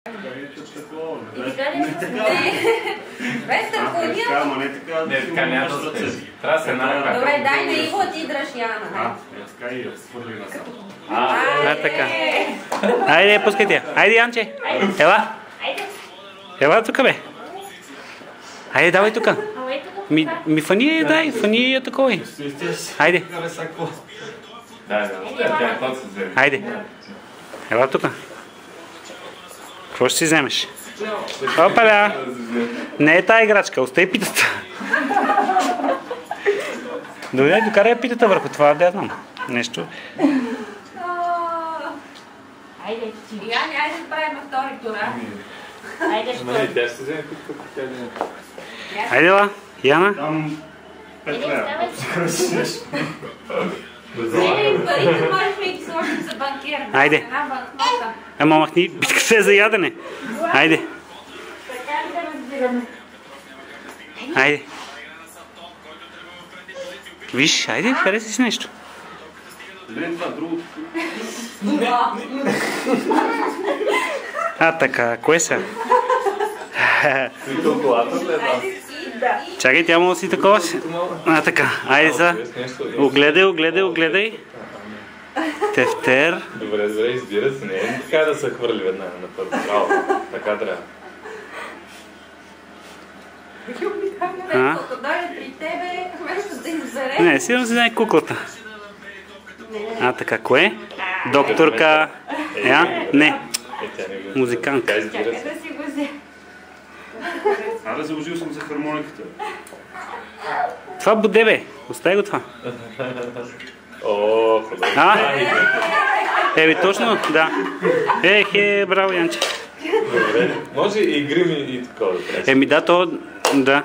И така не без търпония. Не, така няма да успеш. Трябва да се една. Добре, дай на Иво, ти дръж Яна. Така и разхвърли А, така. Айде, пускайте я. Айде, Янче. Ела. Ела тук, бе. Айде, давай тук. Ми фани я дай, фани я такова. Айде. Айде. Ела тук. Какво ще си вземеш? Опаля! Не е тая играчка, остави питата. Добре, докарай питата върху това, да знам. Нещо. Айде, Яни, айде да правим втори тура. Айде, що? Тя ще вземе питата. Айде, ла, Яна. Там 5 лева. Парите можеш ли ги сложим за банкер? Айде. Една банкнота. Ама махни, битката е за ядене. Айде. Айде. Виж, айде, хареса си нещо. Не, това другото. А, така, кое са? Чакай, тя мога да си такова си. А, така, айде са. Огледай. Тефтер. Добре, избира се. Не е така да се хвърли веднага на първо. Браво, така трябва. Ако дойде при тебе, вместо да избере... Не, сигурно си знае куклата. А, така, кое? Докторка. Не. Музикантка. Чакай да си го взе. Абе, заложил съм за хармониката. Това буде, бе. Остави го това. О, хубаво. Еби, точно, да. Браво, Янче. Добре. Може и грим и такова да трябва. Еми да, то, да.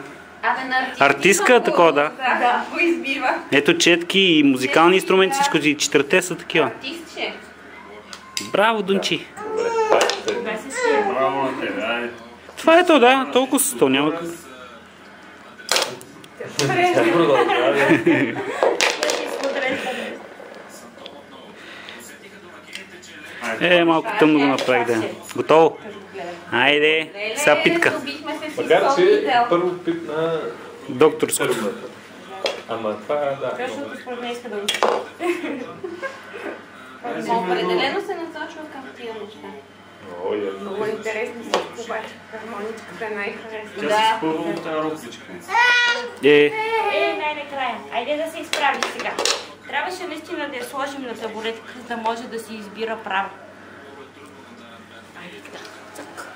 Артистка такова, да. Да, го избива. Ето четки и музикални инструменти, всичко, и четирите са такива. Артистче. Браво, Дунчи. Добре, браво на тебе, айде. Това е то, да, толкова с то няма. Малко тъмно го направих, да. Готово? Айде, сега питка. Макар, че първо пит на Докторско. Ама това, да. Защото според мен иска да го определено се насочва към тия неща. Много интересно всичко, обаче хармоничката е най-харесна. Тя се спърва от тази рокличка. Най-накрая. Айде да се изправи сега. Трябваше наистина да я сложим на табуретка, за да може да си избира право.